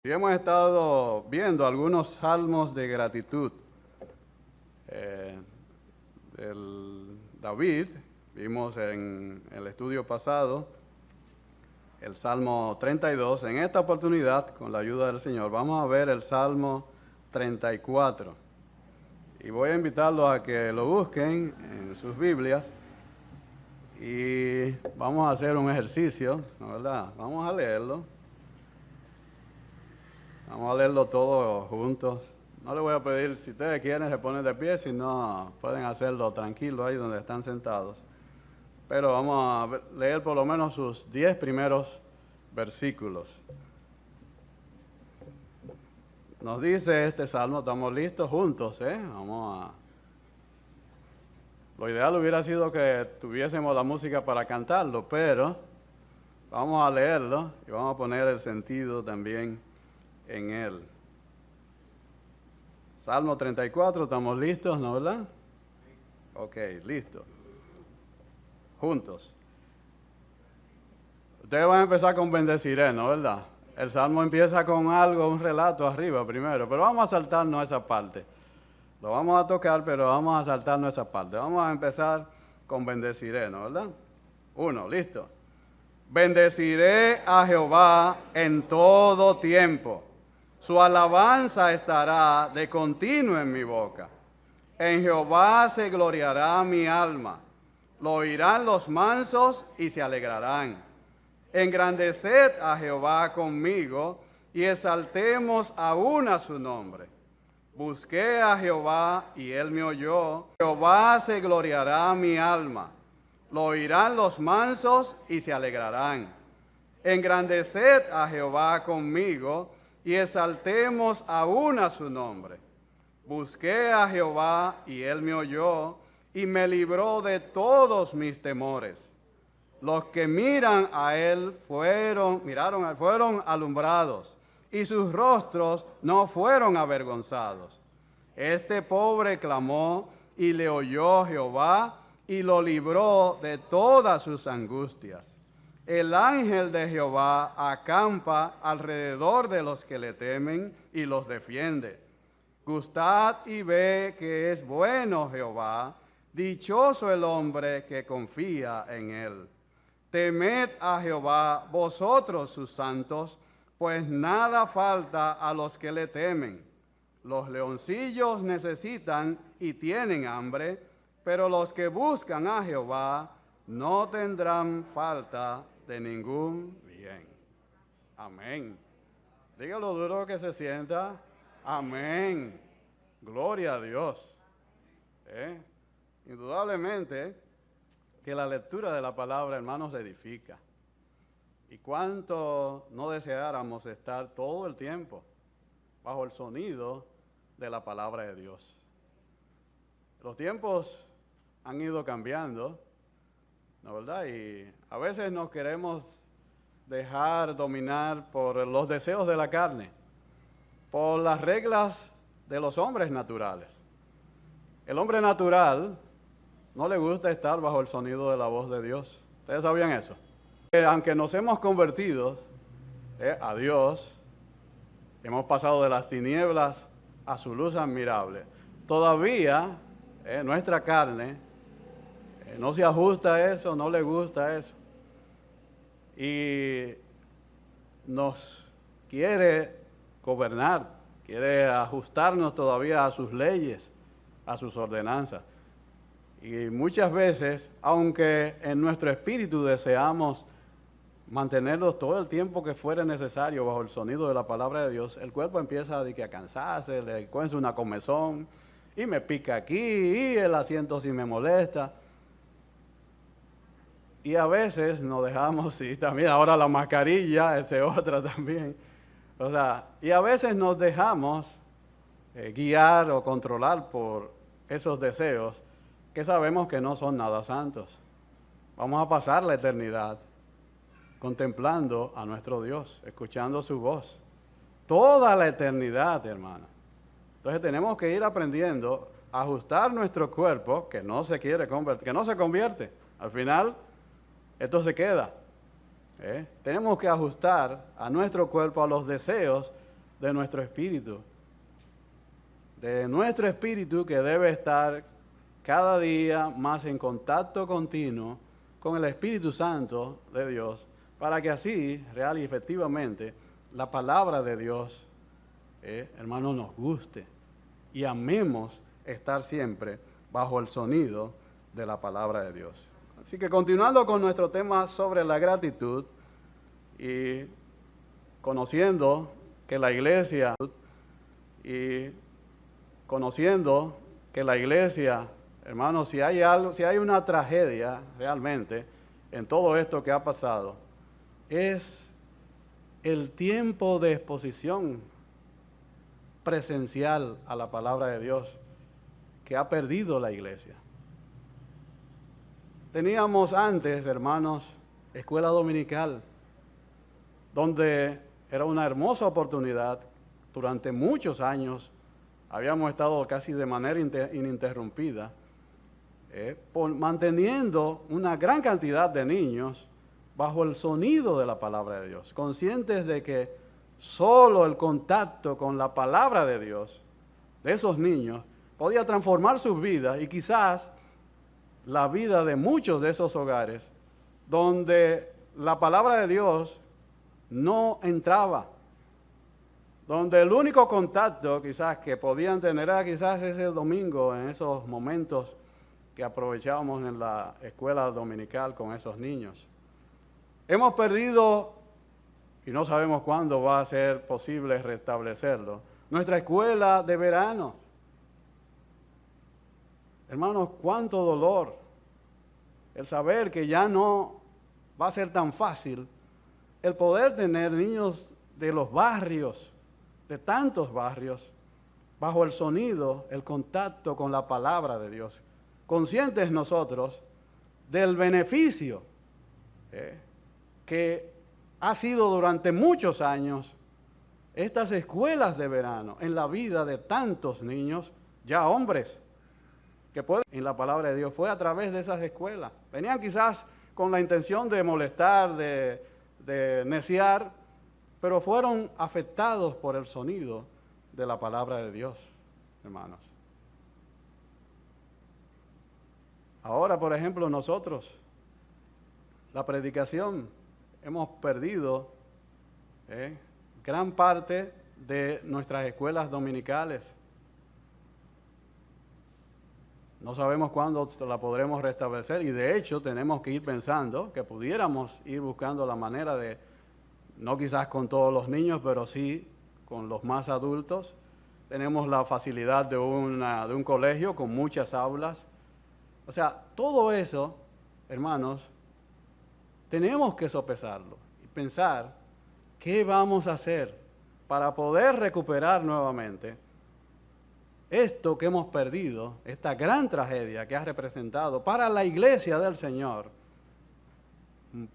Y hemos estado viendo algunos salmos de gratitud. Del David, vimos en el estudio pasado el Salmo 32. En esta oportunidad, con la ayuda del Señor, vamos a ver el Salmo 34. Y voy a invitarlos a que lo busquen en sus Biblias y vamos a hacer un ejercicio, ¿no verdad? Vamos a leerlo. Vamos a leerlo todos juntos. No les voy a pedir, si ustedes quieren se ponen de pie, si no pueden hacerlo tranquilo ahí donde están sentados. Pero vamos a leer por lo menos sus 10 primeros versículos. Nos dice este salmo, estamos listos juntos, Lo ideal hubiera sido que tuviésemos la música para cantarlo, pero vamos a leerlo y vamos a poner el sentido también en él. Salmo 34, ¿estamos listos, no verdad? Ok, listo. Juntos. Ustedes van a empezar con bendeciré, ¿no verdad? El salmo empieza con algo, un relato arriba primero, pero vamos a saltarnos esa parte. Lo vamos a tocar, pero vamos a saltarnos esa parte. Vamos a empezar con bendeciré, ¿no verdad? 1, listo. Bendeciré a Jehová en todo tiempo. Su alabanza estará de continuo en mi boca. En Jehová se gloriará mi alma. Lo oirán los mansos y se alegrarán. Engrandeced a Jehová conmigo y exaltemos aún a su nombre. Busqué a Jehová y él me oyó. Jehová se gloriará mi alma. Lo oirán los mansos y se alegrarán. Engrandeced a Jehová conmigo y exaltemos aún a su nombre. Busqué a Jehová y él me oyó y me libró de todos mis temores. Los que miran a él fueron alumbrados y sus rostros no fueron avergonzados. Este pobre clamó y le oyó Jehová y lo libró de todas sus angustias. El ángel de Jehová acampa alrededor de los que le temen y los defiende. Gustad y ve que es bueno Jehová, dichoso el hombre que confía en él. Temed a Jehová vosotros sus santos, pues nada falta a los que le temen. Los leoncillos necesitan y tienen hambre, pero los que buscan a Jehová no tendrán falta de ningún bien. Amén. Dígalo duro que se sienta. Amén. Gloria a Dios. Indudablemente que la lectura de la palabra, hermanos, edifica. Y cuánto no deseáramos estar todo el tiempo bajo el sonido de la palabra de Dios. Los tiempos han ido cambiando, ¿no verdad? Y a veces nos queremos dejar dominar por los deseos de la carne, por las reglas de los hombres naturales. El hombre natural no le gusta estar bajo el sonido de la voz de Dios. ¿Ustedes sabían eso? Aunque nos hemos convertido a Dios, hemos pasado de las tinieblas a su luz admirable, todavía nuestra carne no se ajusta a eso, no le gusta eso. Y nos quiere gobernar, quiere ajustarnos todavía a sus leyes, a sus ordenanzas. Y muchas veces, aunque en nuestro espíritu deseamos mantenerlos todo el tiempo que fuera necesario bajo el sonido de la palabra de Dios, el cuerpo empieza a cansarse, le comienza una comezón, y me pica aquí, y el asiento sí me molesta. Y a veces nos dejamos, y también ahora la mascarilla, esa otra también. Y a veces nos dejamos guiar o controlar por esos deseos que sabemos que no son nada santos. Vamos a pasar la eternidad contemplando a nuestro Dios, escuchando su voz. Toda la eternidad, hermano. Entonces tenemos que ir aprendiendo a ajustar nuestro cuerpo, que no se quiere convertir, que no se convierte. Al final, esto se queda. Tenemos que ajustar a nuestro cuerpo a los deseos de nuestro espíritu. De nuestro espíritu que debe estar cada día más en contacto continuo con el Espíritu Santo de Dios, para que así, real y efectivamente, la palabra de Dios, hermano, nos guste y amemos estar siempre bajo el sonido de la palabra de Dios. Así que continuando con nuestro tema sobre la gratitud y conociendo que la iglesia hermanos, si hay una tragedia realmente en todo esto que ha pasado, es el tiempo de exposición presencial a la palabra de Dios que ha perdido la iglesia. Teníamos antes, hermanos, escuela dominical, donde era una hermosa oportunidad. Durante muchos años habíamos estado casi de manera ininterrumpida, manteniendo una gran cantidad de niños bajo el sonido de la palabra de Dios, conscientes de que solo el contacto con la palabra de Dios, de esos niños, podía transformar sus vidas y quizás la vida de muchos de esos hogares donde la palabra de Dios no entraba, donde el único contacto quizás que podían tener era quizás ese domingo, en esos momentos que aprovechábamos en la escuela dominical con esos niños. Hemos perdido, y no sabemos cuándo va a ser posible restablecerlo, nuestra escuela de verano. Hermanos, cuánto dolor el saber que ya no va a ser tan fácil el poder tener niños de los barrios, de tantos barrios, bajo el sonido, el contacto con la palabra de Dios, conscientes nosotros del beneficio que ha sido durante muchos años estas escuelas de verano en la vida de tantos niños, ya hombres, que pueden en la palabra de Dios. Fue a través de esas escuelas. Venían quizás con la intención de molestar, de neciar, pero fueron afectados por el sonido de la palabra de Dios, hermanos. Ahora, por ejemplo, nosotros, la predicación, hemos perdido gran parte de nuestras escuelas dominicales. No sabemos cuándo la podremos restablecer y de hecho tenemos que ir pensando que pudiéramos ir buscando la manera de, no quizás con todos los niños, pero sí con los más adultos. Tenemos la facilidad de un colegio con muchas aulas. O sea, todo eso, hermanos, tenemos que sopesarlo y pensar qué vamos a hacer para poder recuperar nuevamente esto que hemos perdido, esta gran tragedia que ha representado para la iglesia del Señor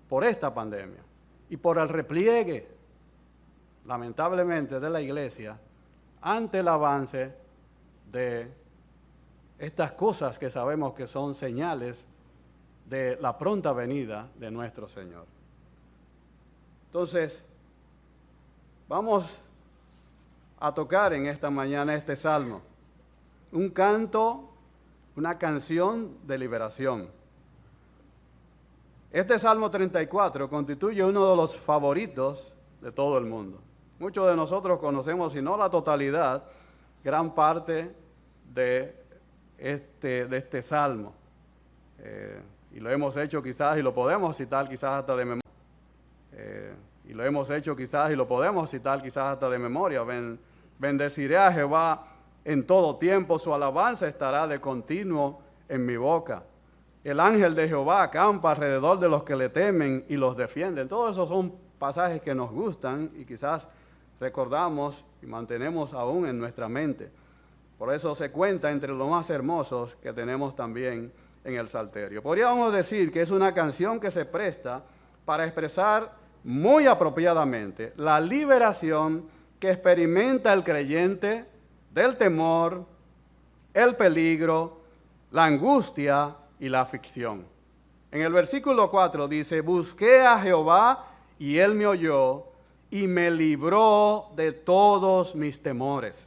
por esta pandemia y por el repliegue, lamentablemente, de la iglesia ante el avance de estas cosas que sabemos que son señales de la pronta venida de nuestro Señor. Entonces, vamos a tocar en esta mañana este salmo. Un canto, una canción de liberación. Este Salmo 34 constituye uno de los favoritos de todo el mundo. Muchos de nosotros conocemos, si no la totalidad, gran parte de este Salmo. Y lo hemos hecho quizás, y lo podemos citar quizás hasta de memoria. Bendeciré a Jehová en todo tiempo, su alabanza estará de continuo en mi boca. El ángel de Jehová acampa alrededor de los que le temen y los defienden. Todos esos son pasajes que nos gustan y quizás recordamos y mantenemos aún en nuestra mente. Por eso se cuenta entre los más hermosos que tenemos también en el Salterio. Podríamos decir que es una canción que se presta para expresar muy apropiadamente la liberación que experimenta el creyente del temor, el peligro, la angustia y la aflicción. En el versículo 4 dice, busqué a Jehová y él me oyó y me libró de todos mis temores.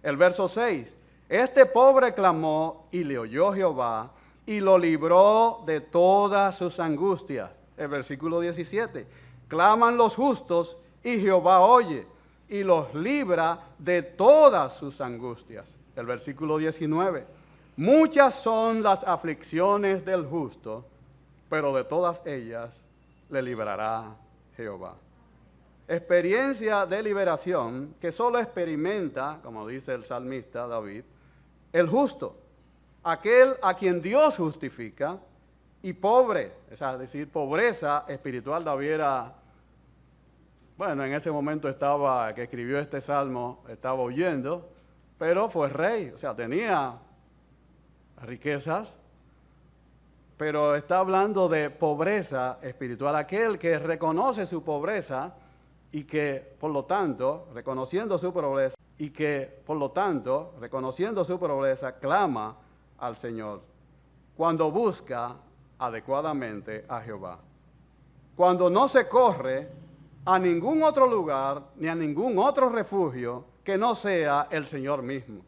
El verso 6, este pobre clamó y le oyó Jehová y lo libró de todas sus angustias. El versículo 17, claman los justos y Jehová oye y los libra de todas sus angustias. El versículo 19, muchas son las aflicciones del justo, pero de todas ellas le librará Jehová. Experiencia de liberación que solo experimenta, como dice el salmista David, el justo, aquel a quien Dios justifica, y pobre, es decir, pobreza espiritual. David era, bueno, en ese momento que escribió este salmo, estaba huyendo, pero fue rey, o sea, tenía riquezas, pero está hablando de pobreza espiritual, aquel que reconoce su pobreza y que, por lo tanto, reconociendo su pobreza, clama al Señor cuando busca adecuadamente a Jehová. Cuando no se corre a ningún otro lugar ni a ningún otro refugio que no sea el Señor mismo.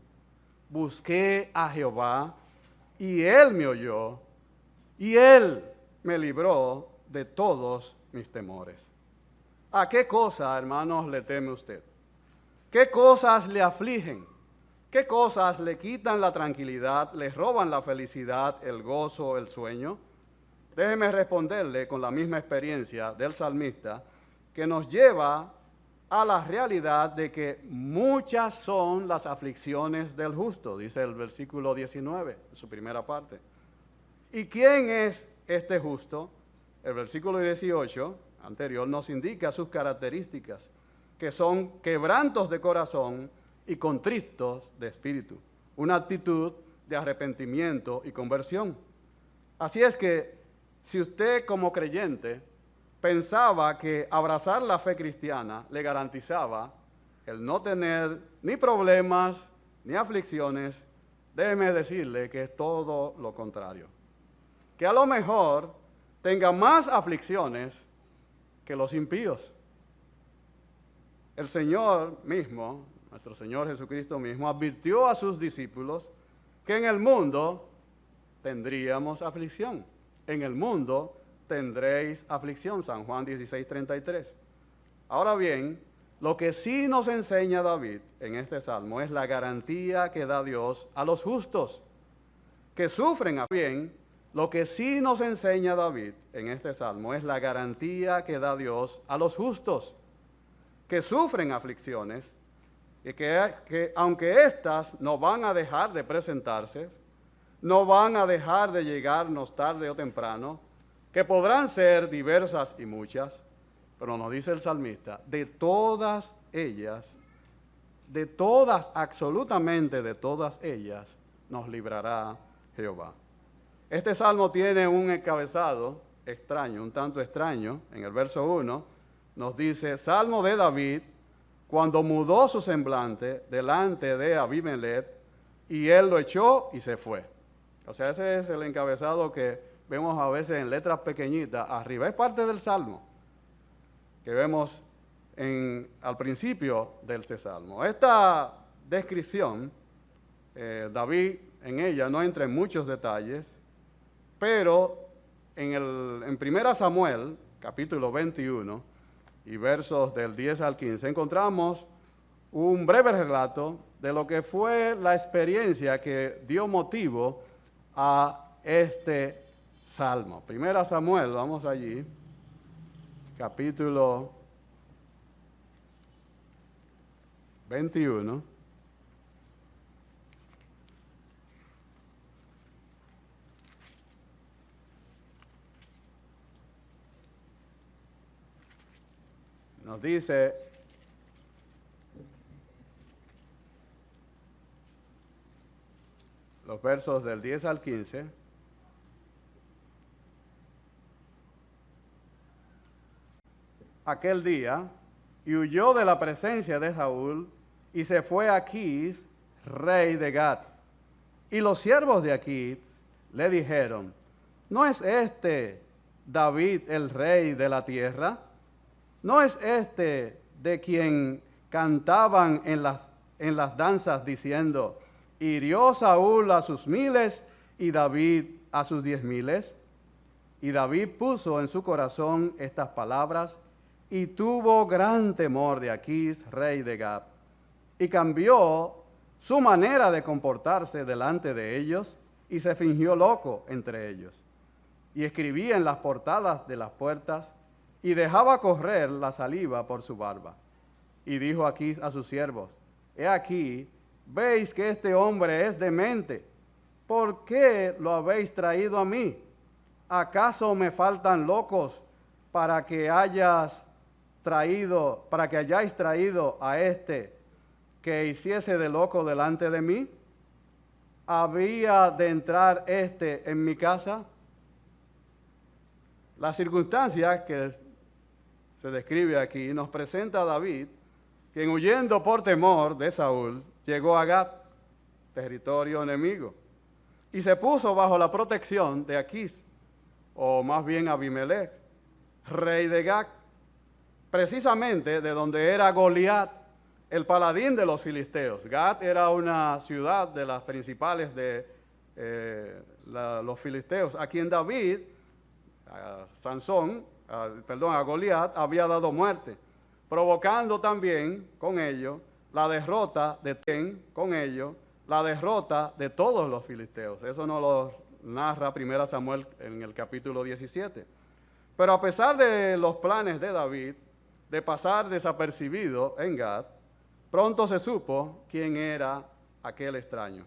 Busqué a Jehová y Él me oyó y Él me libró de todos mis temores. ¿A qué cosa, hermanos, le teme usted? ¿Qué cosas le afligen? ¿Qué cosas le quitan la tranquilidad, le roban la felicidad, el gozo, el sueño? Déjeme responderle con la misma experiencia del salmista, que nos lleva a la realidad de que muchas son las aflicciones del justo, dice el versículo 19, su primera parte. ¿Y quién es este justo? El versículo 18 anterior nos indica sus características, que son quebrantos de corazón y contristos de espíritu, una actitud de arrepentimiento y conversión. Así es que si usted como creyente pensaba que abrazar la fe cristiana le garantizaba el no tener ni problemas ni aflicciones, déjeme decirle que es todo lo contrario. Que a lo mejor tenga más aflicciones que los impíos. El Señor mismo, nuestro Señor Jesucristo mismo, advirtió a sus discípulos que en el mundo tendríamos aflicción. En el mundo tendréis aflicción, San Juan 16:33. Ahora bien, lo que sí nos enseña David en este salmo es la garantía que da Dios a los justos, que sufren bien. Lo que sí nos enseña David en este salmo es la garantía que da Dios a los justos, que sufren aflicciones y que aunque éstas no van a dejar de presentarse, no van a dejar de llegarnos tarde o temprano, que podrán ser diversas y muchas, pero nos dice el salmista, de todas ellas, absolutamente de todas ellas, nos librará Jehová. Este salmo tiene un encabezado extraño, un tanto extraño. En el verso 1 nos dice, Salmo de David, cuando mudó su semblante delante de Abimelech, y él lo echó y se fue. O sea, ese es el encabezado que vemos a veces en letras pequeñitas arriba. Es parte del salmo que vemos al principio de este salmo. Esta descripción, David en ella no entra en muchos detalles, pero en 1 Samuel, capítulo 21, y versos del 10 al 15, encontramos un breve relato de lo que fue la experiencia que dio motivo a este salmo. 1 Samuel, vamos allí, capítulo 21. Nos dice, los versos del 10 al 15, aquel día, y huyó de la presencia de Saúl, y se fue a Aquis, rey de Gat. Y los siervos de Aquis le dijeron, ¿no es este David el rey de la tierra? ¿No es este de quien cantaban en las danzas diciendo, hirió Saúl a sus 1000 y David a sus 10,000. Y David puso en su corazón estas palabras y tuvo gran temor de Aquís, rey de Gat, y cambió su manera de comportarse delante de ellos y se fingió loco entre ellos. Y escribía en las portadas de las puertas y dejaba correr la saliva por su barba. Y dijo Aquís a sus siervos, he aquí, veis que este hombre es demente. ¿Por qué lo habéis traído a mí? ¿Acaso me faltan locos para que hayáis traído a este que hiciese de loco delante de mí? ¿Había de entrar este en mi casa? La circunstancia que se describe aquí nos presenta a David, quien huyendo por temor de Saúl, llegó a Gat, territorio enemigo, y se puso bajo la protección de Aquís, o más bien Abimelech, rey de Gat, precisamente de donde era Goliat, el paladín de los filisteos. Gat era una ciudad de las principales de los filisteos, a quien David, a Goliat, había dado muerte, provocando también con ello la derrota de con ello la derrota de todos los filisteos. Eso nos lo narra 1 Samuel en el capítulo 17. Pero a pesar de los planes de David de pasar desapercibido en Gat, pronto se supo quién era aquel extraño.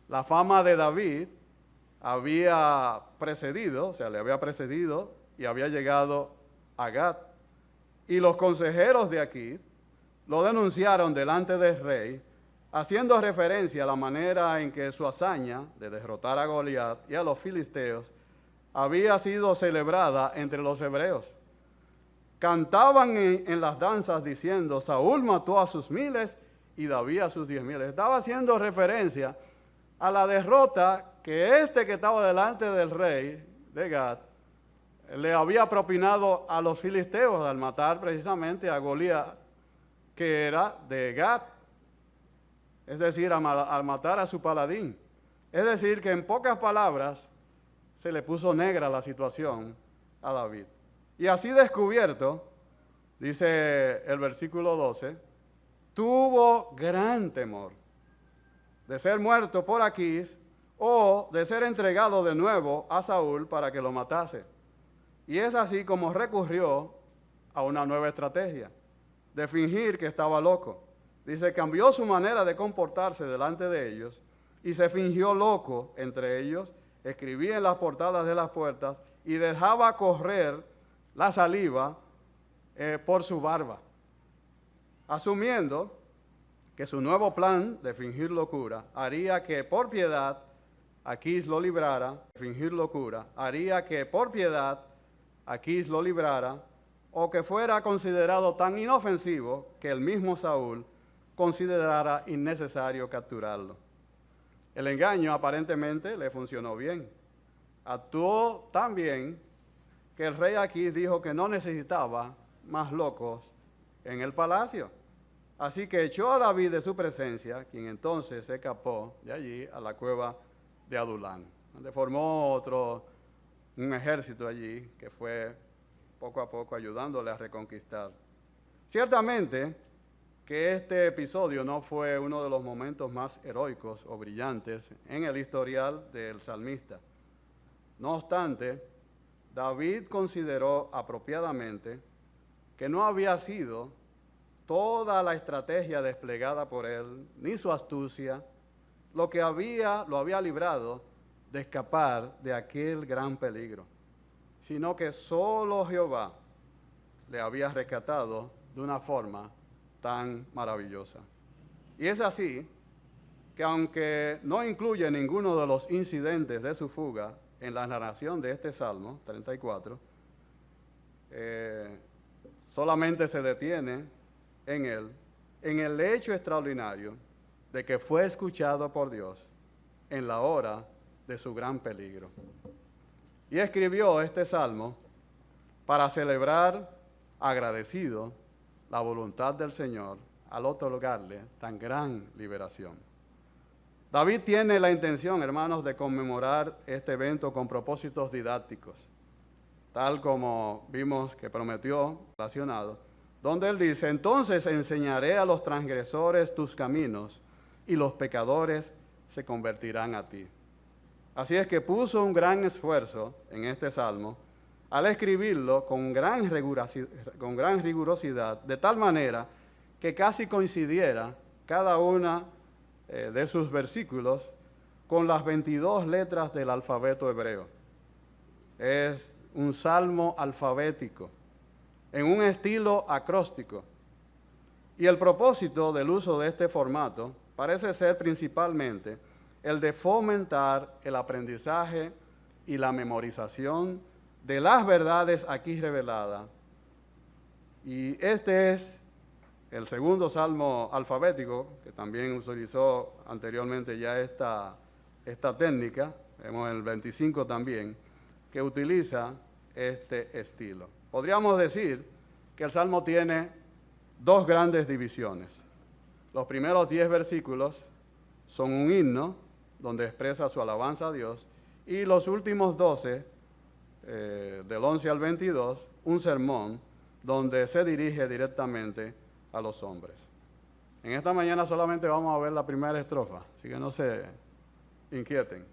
La fama de David le había precedido y había llegado a Gat. Y los consejeros de Aquís lo denunciaron delante del rey, haciendo referencia a la manera en que su hazaña de derrotar a Goliat y a los filisteos había sido celebrada entre los hebreos. Cantaban en las danzas diciendo, Saúl mató a sus 1000 y David a sus 10,000. Estaba haciendo referencia a la derrota que que estaba delante del rey de Gat le había propinado a los filisteos al matar precisamente a Goliat, que era de Gat, es decir, al matar a su paladín. Es decir, que en pocas palabras se le puso negra la situación a David. Y así descubierto, dice el versículo 12, tuvo gran temor de ser muerto por Aquís o de ser entregado de nuevo a Saúl para que lo matase. Y es así como recurrió a una nueva estrategia, de fingir que estaba loco. Dice, cambió su manera de comportarse delante de ellos y se fingió loco entre ellos, escribía en las portadas de las puertas y dejaba correr la saliva por su barba, asumiendo que su nuevo plan de fingir locura haría que por piedad Aquís lo librara, o que fuera considerado tan inofensivo que el mismo Saúl considerara innecesario capturarlo. El engaño aparentemente le funcionó bien. Actuó tan bien que el rey Aquís dijo que no necesitaba más locos en el palacio. Así que echó a David de su presencia, quien entonces se escapó de allí a la cueva de Adulán, donde formó un ejército allí que fue poco a poco ayudándole a reconquistar. Ciertamente que este episodio no fue uno de los momentos más heroicos o brillantes en el historial del salmista. No obstante, David consideró apropiadamente que no había sido toda la estrategia desplegada por él, ni su astucia, lo había librado de escapar de aquel gran peligro, sino que solo Jehová le había rescatado de una forma tan maravillosa. Y es así que aunque no incluye ninguno de los incidentes de su fuga en la narración de este Salmo 34, solamente se detiene en él, en el hecho extraordinario de que fue escuchado por Dios en la hora de su gran peligro. Y escribió este Salmo para celebrar agradecido la voluntad del Señor al otorgarle tan gran liberación. David tiene la intención, hermanos, de conmemorar este evento con propósitos didácticos, tal como vimos que prometió relacionado, donde él dice: entonces enseñaré a los transgresores tus caminos, y los pecadores se convertirán a ti. Así es que puso un gran esfuerzo en este salmo al escribirlo con gran rigurosidad, de tal manera que casi coincidiera cada una de sus versículos con las 22 letras del alfabeto hebreo. Es un salmo alfabético, en un estilo acróstico. Y el propósito del uso de este formato parece ser principalmente el de fomentar el aprendizaje y la memorización de las verdades aquí reveladas. Y este es el segundo salmo alfabético, que también utilizó anteriormente ya esta técnica, vemos el 25 también, que utiliza este estilo. Podríamos decir que el salmo tiene dos grandes divisiones. Los primeros 10 versículos son un himno, donde expresa su alabanza a Dios, y los últimos 12, del 11 al 22, un sermón, donde se dirige directamente a los hombres. En esta mañana solamente vamos a ver la primera estrofa, así que no se inquieten.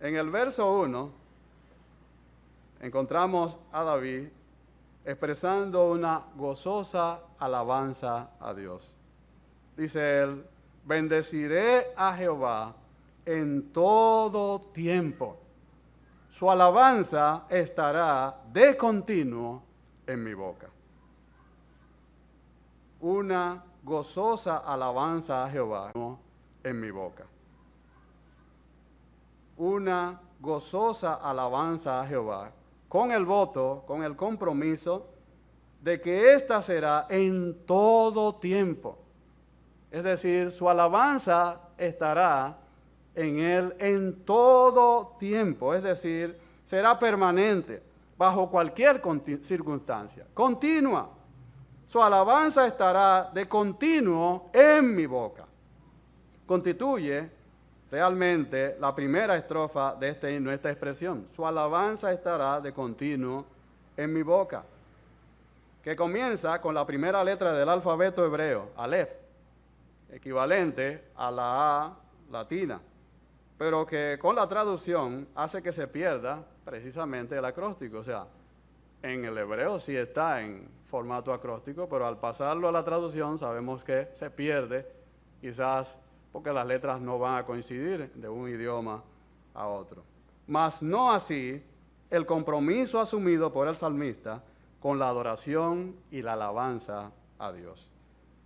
En el verso 1 encontramos a David expresando una gozosa alabanza a Dios. Dice él: bendeciré a Jehová en todo tiempo. Su alabanza estará de continuo en mi boca. Una gozosa alabanza a Jehová en mi boca. Una gozosa alabanza a Jehová, con el voto, con el compromiso de que ésta será en todo tiempo. Es decir, su alabanza estará en él en todo tiempo, es decir, será permanente, bajo cualquier circunstancia, continua. Su alabanza estará de continuo en mi boca. Constituye realmente la primera estrofa de este himno, esta expresión. Su alabanza estará de continuo en mi boca, que comienza con la primera letra del alfabeto hebreo, Aleph, equivalente a la A latina, pero que con la traducción hace que se pierda precisamente el acróstico. O sea, en el hebreo sí está en formato acróstico, pero al pasarlo a la traducción sabemos que se pierde, quizás porque las letras no van a coincidir de un idioma a otro. Mas no así el compromiso asumido por el salmista con la adoración y la alabanza a Dios.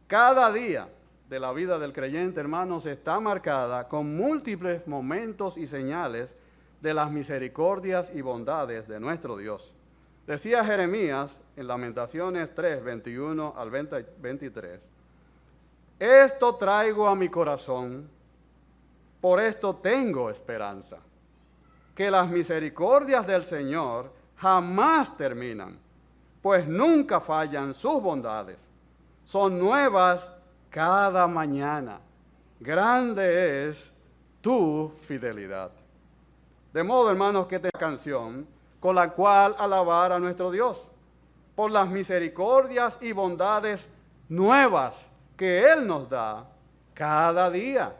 Cada día de la vida del creyente, hermanos, está marcada con múltiples momentos y señales de las misericordias y bondades de nuestro Dios. Decía Jeremías en Lamentaciones 3, 21 al 23, esto traigo a mi corazón, por esto tengo esperanza, que las misericordias del Señor jamás terminan, pues nunca fallan sus bondades. Son nuevas cada mañana. Grande es tu fidelidad. De modo, hermanos, que esta canción con la cual alabar a nuestro Dios por las misericordias y bondades nuevas que Él nos da cada día.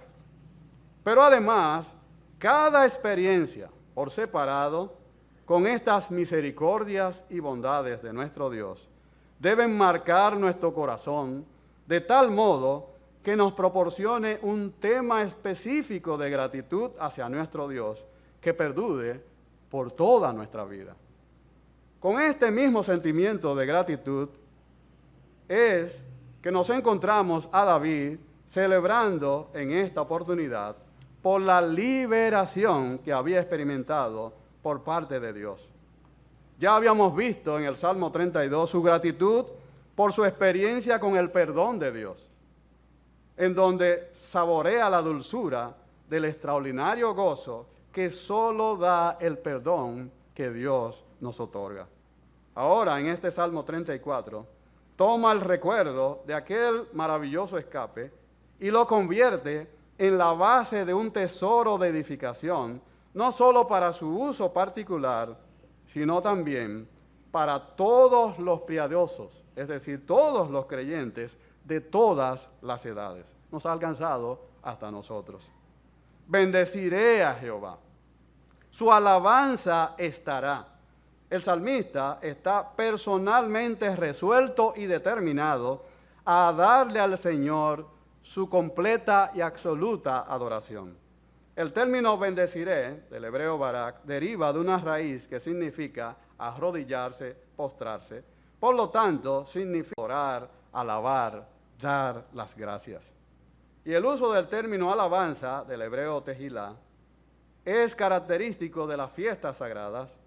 Pero además, cada experiencia por separado con estas misericordias y bondades de nuestro Dios deben marcar nuestro corazón de tal modo que nos proporcione un tema específico de gratitud hacia nuestro Dios que perdure por toda nuestra vida. Con este mismo sentimiento de gratitud es que nos encontramos a David celebrando en esta oportunidad por la liberación que había experimentado por parte de Dios. Ya habíamos visto en el Salmo 32 su gratitud por su experiencia con el perdón de Dios, en donde saborea la dulzura del extraordinario gozo que solo da el perdón que Dios nos otorga. Ahora, en este Salmo 34, toma el recuerdo de aquel maravilloso escape y lo convierte en la base de un tesoro de edificación, no solo para su uso particular, sino también para todos los piadosos, es decir, todos los creyentes de todas las edades. Nos ha alcanzado hasta nosotros. Bendeciré a Jehová. Su alabanza estará. El salmista está personalmente resuelto y determinado a darle al Señor su completa y absoluta adoración. El término bendeciré, del hebreo barak, deriva de una raíz que significa arrodillarse, postrarse. Por lo tanto, significa orar, alabar, dar las gracias. Y el uso del término alabanza, del hebreo tejilá, es característico de las fiestas sagradas,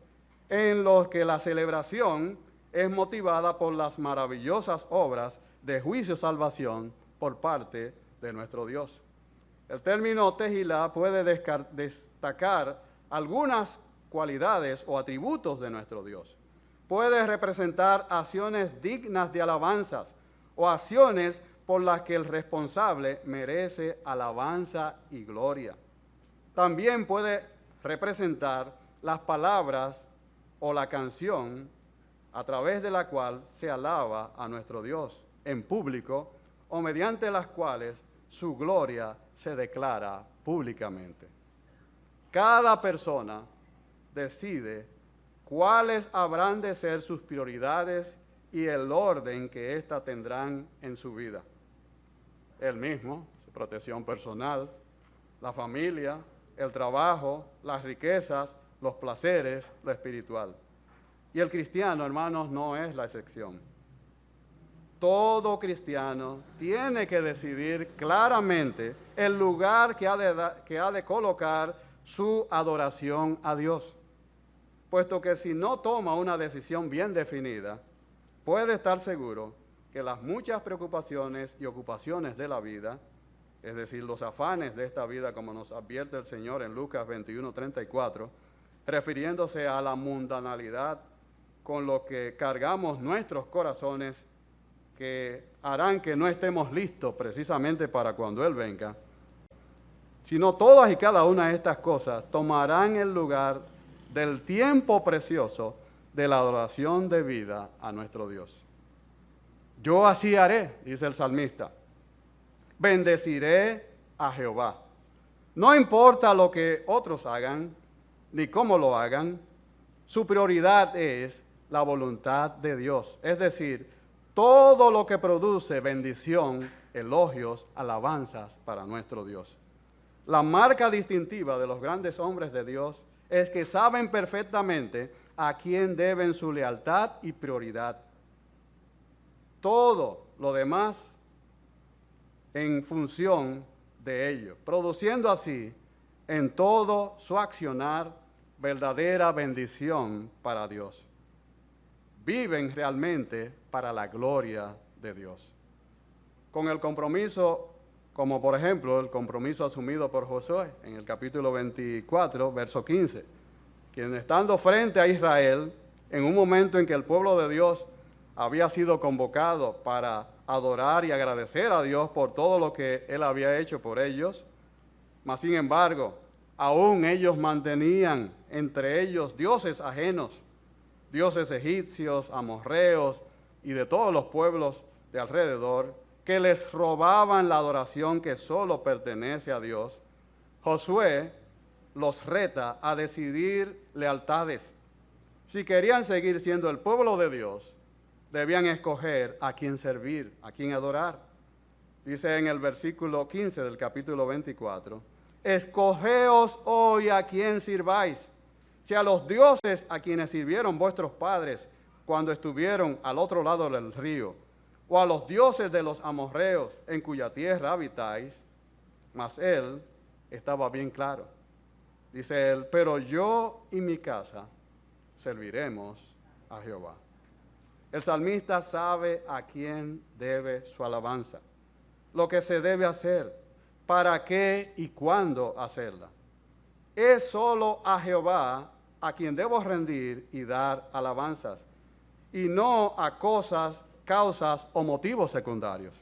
en los que la celebración es motivada por las maravillosas obras de juicio y salvación por parte de nuestro Dios. El término tejilá puede destacar algunas cualidades o atributos de nuestro Dios. Puede representar acciones dignas de alabanzas o acciones por las que el responsable merece alabanza y gloria. También puede representar las palabras o la canción a través de la cual se alaba a nuestro Dios en público o mediante las cuales su gloria se declara públicamente. Cada persona decide cuáles habrán de ser sus prioridades y el orden que éstas tendrán en su vida. Él mismo, su protección personal, la familia, el trabajo, las riquezas, los placeres, lo espiritual. Y el cristiano, hermanos, no es la excepción. Todo cristiano tiene que decidir claramente el lugar que ha de colocar su adoración a Dios, puesto que si no toma una decisión bien definida, puede estar seguro que las muchas preocupaciones y ocupaciones de la vida, es decir, los afanes de esta vida, como nos advierte el Señor en Lucas 21:34, refiriéndose a la mundanalidad con lo que cargamos nuestros corazones, que harán que no estemos listos precisamente para cuando Él venga, sino todas y cada una de estas cosas tomarán el lugar del tiempo precioso de la adoración debida a nuestro Dios. Yo así haré, dice el salmista, bendeciré a Jehová. No importa lo que otros hagan, ni cómo lo hagan, su prioridad es la voluntad de Dios, es decir, todo lo que produce bendición, elogios, alabanzas para nuestro Dios. La marca distintiva de los grandes hombres de Dios es que saben perfectamente a quién deben su lealtad y prioridad. Todo lo demás en función de ello, produciendo así en todo su accionar verdadera bendición para Dios. Viven realmente para la gloria de Dios. Con el compromiso, como por ejemplo el compromiso asumido por Josué en el capítulo 24, verso 15, quien estando frente a Israel, en un momento en que el pueblo de Dios había sido convocado para adorar y agradecer a Dios por todo lo que Él había hecho por ellos, mas sin embargo, aún ellos mantenían entre ellos dioses ajenos, dioses egipcios, amorreos y de todos los pueblos de alrededor, que les robaban la adoración que solo pertenece a Dios. Josué los reta a decidir lealtades. Si querían seguir siendo el pueblo de Dios, debían escoger a quién servir, a quién adorar. Dice en el versículo 15 del capítulo 24, escogeos hoy a quién sirváis, si a los dioses a quienes sirvieron vuestros padres cuando estuvieron al otro lado del río, o a los dioses de los amorreos en cuya tierra habitáis. Mas él estaba bien claro. Dice él, pero yo y mi casa serviremos a Jehová. El salmista sabe a quién debe su alabanza, lo que se debe hacer, para qué y cuándo hacerla. Es solo a Jehová a quien debo rendir y dar alabanzas, y no a cosas causas o motivos secundarios.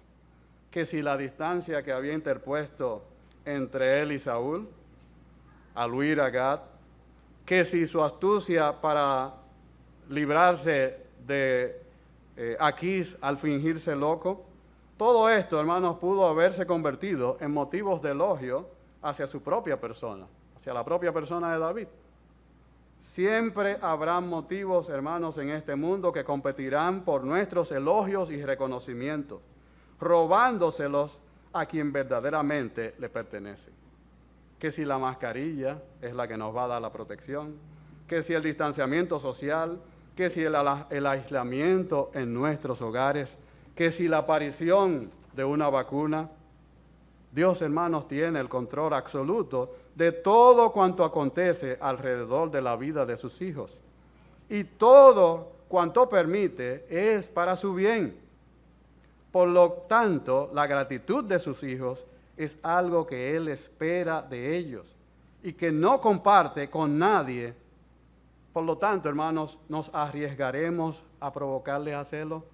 Que si la distancia que había interpuesto entre él y Saúl, al huir a Gat, que si su astucia para librarse de Aquís al fingirse loco, todo esto, hermanos, pudo haberse convertido en motivos de elogio hacia su propia persona, hacia la propia persona de David. Siempre habrá motivos, hermanos, en este mundo que competirán por nuestros elogios y reconocimientos, robándoselos a quien verdaderamente le pertenece. Que si la mascarilla es la que nos va a dar la protección, que si el distanciamiento social, que si el aislamiento en nuestros hogares, que si la aparición de una vacuna. Dios, hermanos, tiene el control absoluto de todo cuanto acontece alrededor de la vida de sus hijos. Y todo cuanto permite es para su bien. Por lo tanto, la gratitud de sus hijos es algo que Él espera de ellos y que no comparte con nadie. Por lo tanto, hermanos, ¿nos arriesgaremos a provocarles a celo?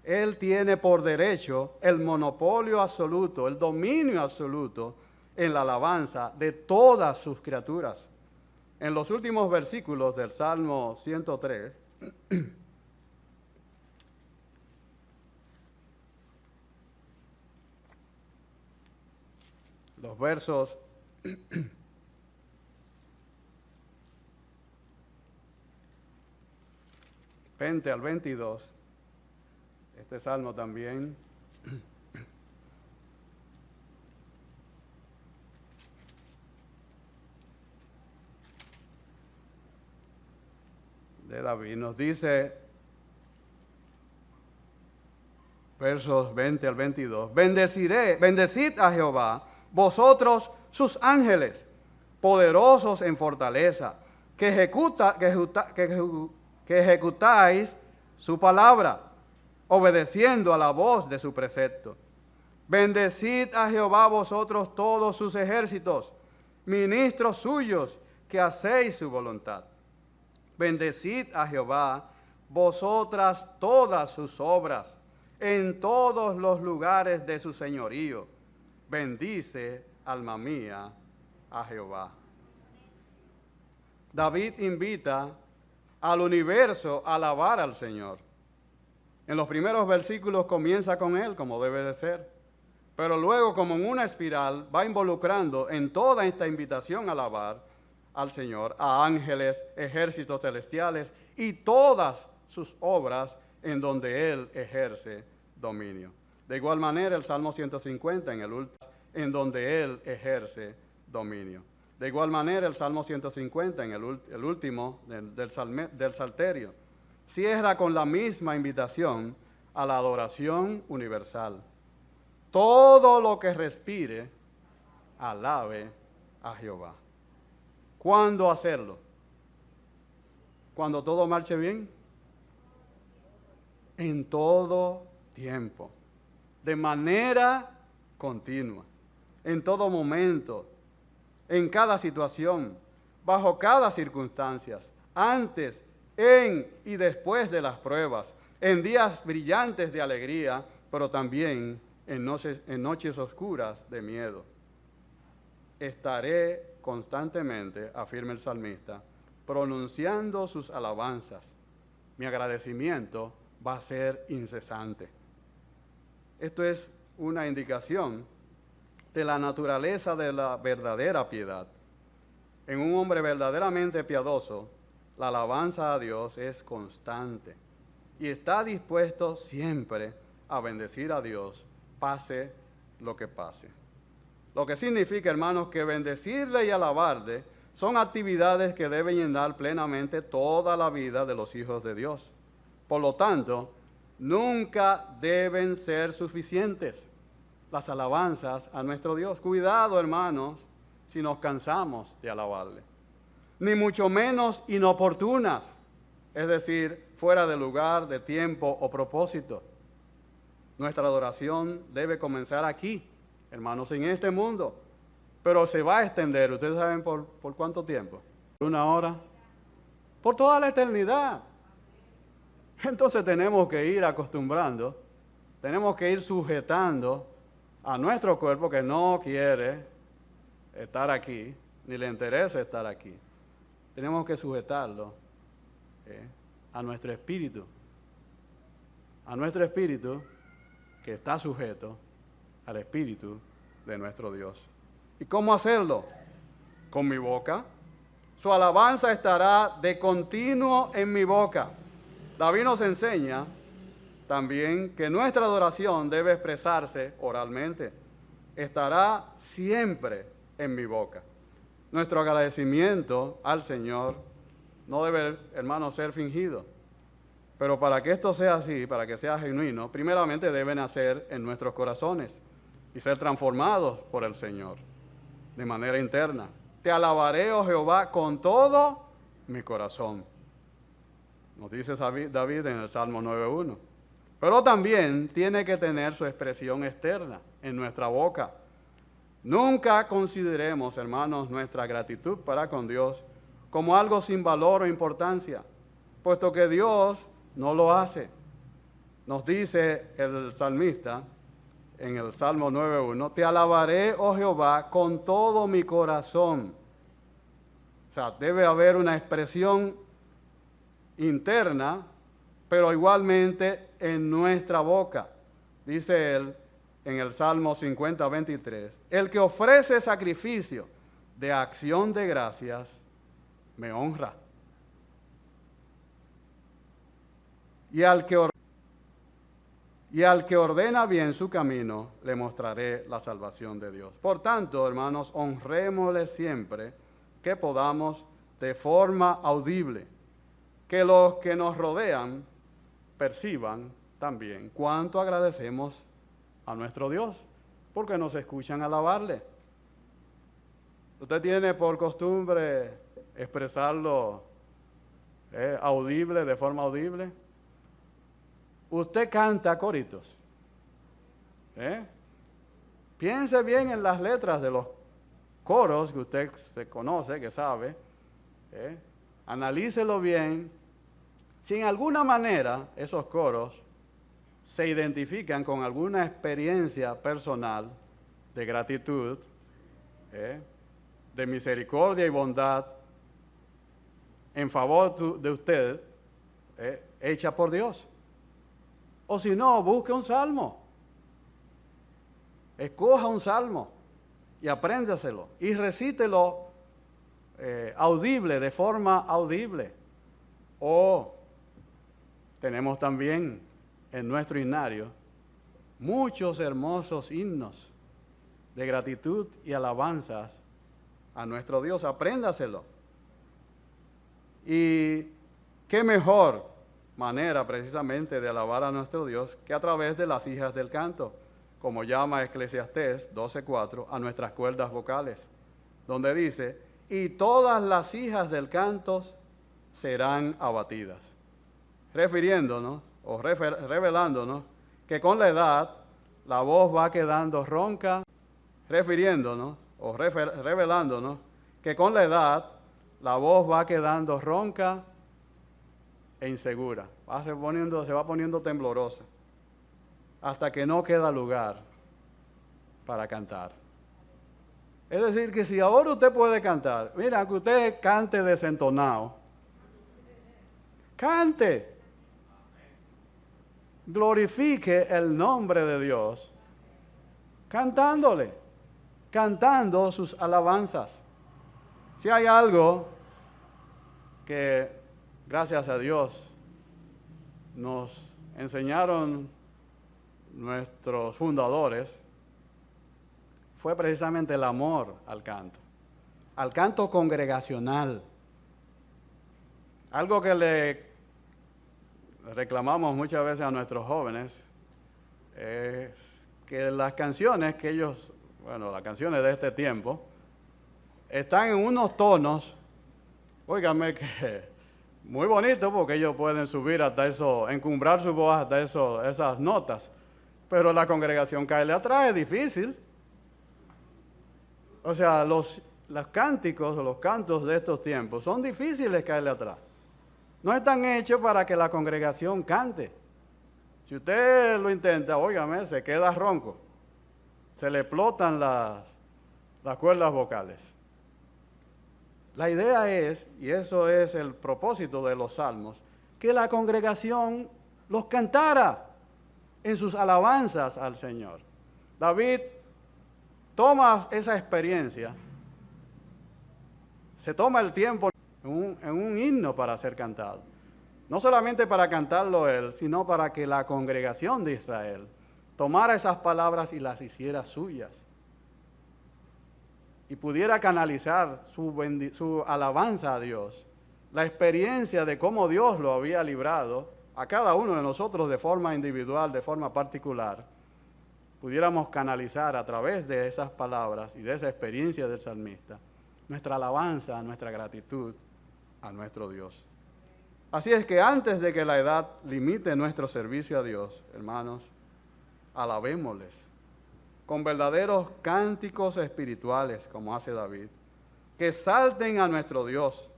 Él tiene por derecho el monopolio absoluto, el dominio absoluto en la alabanza de todas sus criaturas. En los últimos versículos del Salmo 103, los versos 20 al 22, este salmo también de David nos dice, versos 20 al 22, bendecid a Jehová, vosotros sus ángeles, poderosos en fortaleza, que ejecutáis su palabra, obedeciendo a la voz de su precepto. Bendecid a Jehová vosotros todos sus ejércitos, ministros suyos, que hacéis su voluntad. Bendecid a Jehová vosotras todas sus obras, en todos los lugares de su señorío. Bendice, alma mía, a Jehová. David invita al universo a alabar al Señor. En los primeros versículos comienza con él, como debe de ser, pero luego, como en una espiral, va involucrando en toda esta invitación a alabar al Señor, a ángeles, ejércitos celestiales y todas sus obras en donde Él ejerce dominio. De igual manera, el Salmo 150 en donde Él ejerce dominio. De igual manera, el Salmo 150 en el último del Salterio cierra con la misma invitación a la adoración universal. Todo lo que respire, alabe a Jehová. ¿Cuándo hacerlo? ¿Cuando todo marche bien? En todo tiempo, de manera continua, en todo momento, en cada situación, bajo cada circunstancia, antes, en y después de las pruebas, en días brillantes de alegría, pero también en noches oscuras de miedo. Estaré constantemente, afirma el salmista, pronunciando sus alabanzas. Mi agradecimiento va a ser incesante. Esto es una indicación de la naturaleza de la verdadera piedad. En un hombre verdaderamente piadoso, la alabanza a Dios es constante y está dispuesto siempre a bendecir a Dios, pase lo que pase. Lo que significa, hermanos, que bendecirle y alabarle son actividades que deben llenar plenamente toda la vida de los hijos de Dios. Por lo tanto, nunca deben ser suficientes las alabanzas a nuestro Dios. Cuidado, hermanos, si nos cansamos de alabarle. Ni mucho menos inoportunas, es decir, fuera de lugar, de tiempo o propósito. Nuestra adoración debe comenzar aquí, hermanos, en este mundo, pero se va a extender, ustedes saben por cuánto tiempo, 1 hora, por toda la eternidad. Entonces tenemos que ir acostumbrando, tenemos que ir sujetando a nuestro cuerpo que no quiere estar aquí, ni le interesa estar aquí. Tenemos que sujetarlo a nuestro espíritu que está sujeto al espíritu de nuestro Dios. ¿Y cómo hacerlo? Con mi boca. Su alabanza estará de continuo en mi boca. David nos enseña también que nuestra adoración debe expresarse oralmente. Estará siempre en mi boca. Nuestro agradecimiento al Señor no debe, hermanos, ser fingido. Pero para que esto sea así, para que sea genuino, primeramente debe nacer en nuestros corazones y ser transformados por el Señor de manera interna. Te alabaré, oh Jehová, con todo mi corazón. Nos dice David en el Salmo 9.1. Pero también tiene que tener su expresión externa en nuestra boca. Nunca consideremos, hermanos, nuestra gratitud para con Dios como algo sin valor o importancia, puesto que Dios no lo hace. Nos dice el salmista en el Salmo 9.1, te alabaré, oh Jehová, con todo mi corazón. O sea, debe haber una expresión interna, pero igualmente en nuestra boca. Dice él en el Salmo 50:23, el que ofrece sacrificio de acción de gracias, me honra. Y al que ordena bien su camino, le mostraré la salvación de Dios. Por tanto, hermanos, honrémosle siempre que podamos de forma audible, que los que nos rodean perciban también cuánto agradecemos a nuestro Dios, porque nos escuchan alabarle. Usted tiene por costumbre expresarlo audible, de forma audible. Usted canta coritos. Piense bien en las letras de los coros que usted se conoce, que sabe. Analícelo bien. Si en alguna manera esos coros se identifican con alguna experiencia personal de gratitud, de misericordia y bondad en favor de usted, hecha por Dios. O si no, busque un salmo. Escoja un salmo y apréndaselo y recítelo audible, de forma audible. O tenemos también en nuestro himnario muchos hermosos himnos de gratitud y alabanzas a nuestro Dios. Apréndaselo. Y qué mejor manera precisamente de alabar a nuestro Dios que a través de las hijas del canto, como llama Eclesiastés 12:4 a nuestras cuerdas vocales, donde dice, y todas las hijas del canto serán abatidas, refiriéndonos o revelándonos que con la edad la voz va quedando ronca, refiriéndonos o revelándonos que con la edad la voz va quedando ronca e insegura, se va poniendo temblorosa, hasta que no queda lugar para cantar. Es decir, que si ahora usted puede cantar, mira, que usted cante desentonado, cante, glorifique el nombre de Dios, cantando sus alabanzas. Si hay algo que, gracias a Dios, nos enseñaron nuestros fundadores, fue precisamente el amor al canto congregacional. Algo que le reclamamos muchas veces a nuestros jóvenes es que las canciones que ellos, las canciones de este tiempo, están en unos tonos, óigame, que muy bonito, porque ellos pueden subir hasta eso, encumbrar su voz hasta esas notas, pero la congregación caerle atrás es difícil. O sea, los cánticos o los cantos de estos tiempos son difíciles caerle atrás. no están hechos para que la congregación cante. Si usted lo intenta, óigame, se queda ronco. Se le explotan las cuerdas vocales. La idea es, y eso es el propósito de los salmos, que la congregación los cantara en sus alabanzas al Señor. David toma esa experiencia, se toma el tiempo en un himno para ser cantado. No solamente para cantarlo él, sino para que la congregación de Israel tomara esas palabras y las hiciera suyas. Y pudiera canalizar su alabanza a Dios, la experiencia de cómo Dios lo había librado a cada uno de nosotros de forma individual, de forma particular, pudiéramos canalizar a través de esas palabras y de esa experiencia del salmista nuestra alabanza, nuestra gratitud a nuestro Dios. Así es que antes de que la edad limite nuestro servicio a Dios, hermanos, alabémosles con verdaderos cánticos espirituales, como hace David, que salten a nuestro Dios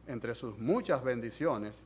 entre sus muchas bendiciones